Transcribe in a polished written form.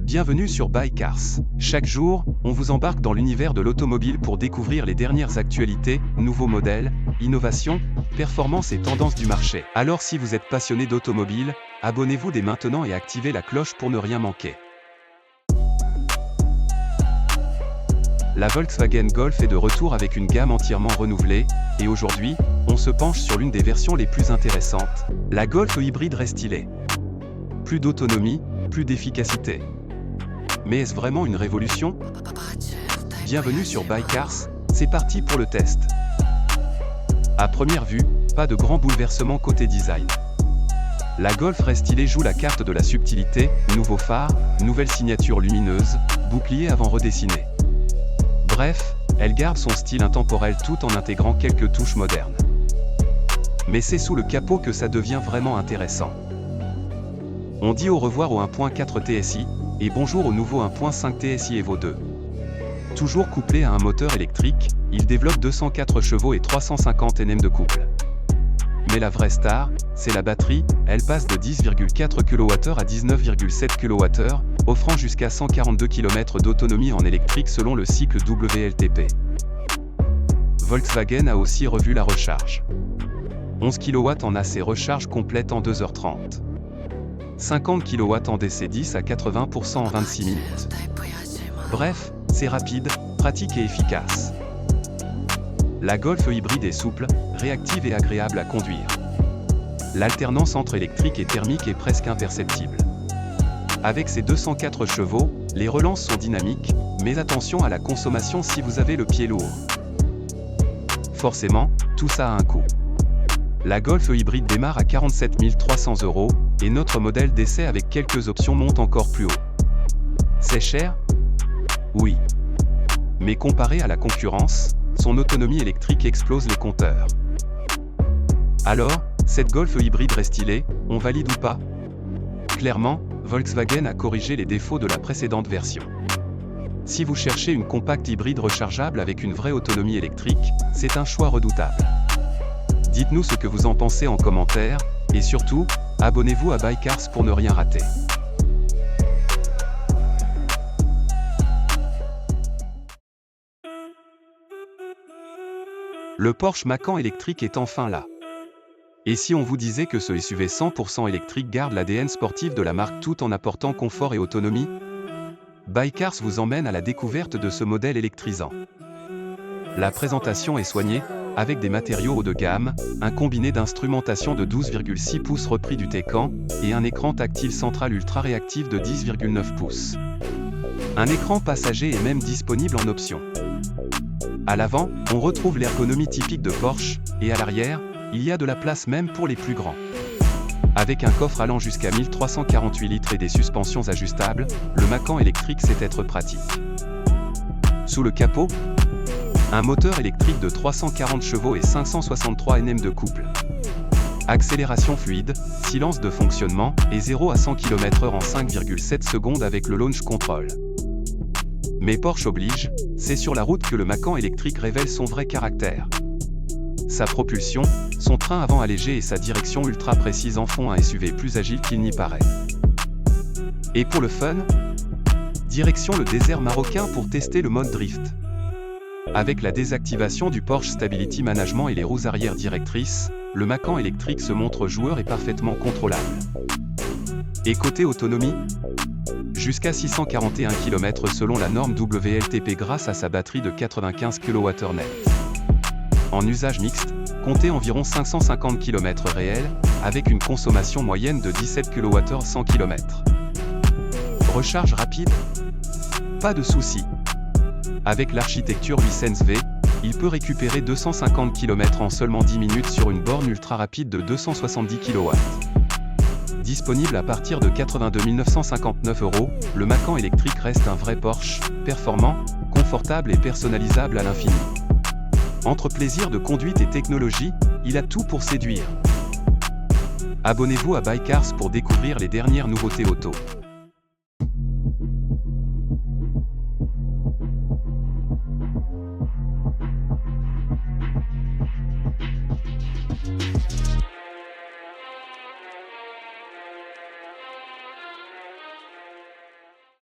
Bienvenue sur Buy Cars. Chaque jour, on vous embarque dans l'univers de l'automobile pour découvrir les dernières actualités, nouveaux modèles, innovations, performances et tendances du marché. Alors si vous êtes passionné d'automobile, abonnez-vous dès maintenant et activez la cloche pour ne rien manquer. La Volkswagen Golf est de retour avec une gamme entièrement renouvelée, et aujourd'hui, on se penche sur l'une des versions les plus intéressantes, la Golf hybride restylée. Plus d'autonomie, plus d'efficacité. Mais est-ce vraiment une révolution? Bienvenue sur Buy Cars, c'est parti pour le test. À première vue, pas de grand bouleversement côté design. La Golf restylée joue la carte de la subtilité, nouveau phare, nouvelle signature lumineuse, bouclier avant redessiné. Bref, elle garde son style intemporel tout en intégrant quelques touches modernes. Mais c'est sous le capot que ça devient vraiment intéressant. On dit au revoir au 1.4 TSI, et bonjour au nouveau 1.5 TSI Evo 2. Toujours couplé à un moteur électrique, il développe 204 chevaux et 350 Nm de couple. Mais la vraie star, c'est la batterie, elle passe de 10,4 kWh à 19,7 kWh, offrant jusqu'à 142 km d'autonomie en électrique selon le cycle WLTP. Volkswagen a aussi revu la recharge. 11 kW en AC recharge complète en 2h30. 50 kW en DC10 à 80% en 26 minutes. Bref, c'est rapide, pratique et efficace. La Golf hybride est souple, réactive et agréable à conduire. L'alternance entre électrique et thermique est presque imperceptible. Avec ses 204 chevaux, les relances sont dynamiques, mais attention à la consommation si vous avez le pied lourd. Forcément, tout ça a un coût. La Golf hybride démarre à 47 300 €, et notre modèle d'essai avec quelques options monte encore plus haut. C'est cher? Oui. Mais comparé à la concurrence, son autonomie électrique explose les compteurs. Alors, cette Golf hybride restylée, on valide ou pas? Clairement, Volkswagen a corrigé les défauts de la précédente version. Si vous cherchez une compacte hybride rechargeable avec une vraie autonomie électrique, c'est un choix redoutable. Dites-nous ce que vous en pensez en commentaire, et surtout, abonnez-vous à Buy Cars pour ne rien rater. Le Porsche Macan électrique est enfin là. Et si on vous disait que ce SUV 100% électrique garde l'ADN sportif de la marque tout en apportant confort et autonomie? Buy Cars vous emmène à la découverte de ce modèle électrisant. La présentation est soignée, avec des matériaux haut de gamme, un combiné d'instrumentation de 12,6 pouces repris du Taycan, et un écran tactile central ultra réactif de 10,9 pouces. Un écran passager est même disponible en option. À l'avant, on retrouve l'ergonomie typique de Porsche, et à l'arrière, il y a de la place même pour les plus grands. Avec un coffre allant jusqu'à 1348 litres et des suspensions ajustables, le Macan électrique sait être pratique. Sous le capot, un moteur électrique de 340 chevaux et 563 Nm de couple. Accélération fluide, silence de fonctionnement, et 0 à 100 km/h en 5,7 secondes avec le launch control. Mais Porsche oblige, c'est sur la route que le Macan électrique révèle son vrai caractère. Sa propulsion, son train avant allégé et sa direction ultra précise en font un SUV plus agile qu'il n'y paraît. Et pour le fun, direction le désert marocain pour tester le mode drift. Avec la désactivation du Porsche Stability Management et les roues arrière directrices, le Macan électrique se montre joueur et parfaitement contrôlable. Et côté autonomie, jusqu'à 641 km selon la norme WLTP grâce à sa batterie de 95 kWh net. En usage mixte, comptez environ 550 km réels, avec une consommation moyenne de 17 kWh 100 km. Recharge rapide? Pas de souci. Avec l'architecture Hisense V, il peut récupérer 250 km en seulement 10 minutes sur une borne ultra rapide de 270 kW. Disponible à partir de 82 959 €, le Macan électrique reste un vrai Porsche, performant, confortable et personnalisable à l'infini. Entre plaisir de conduite et technologie, il a tout pour séduire. Abonnez-vous à Buy Cars pour découvrir les dernières nouveautés auto.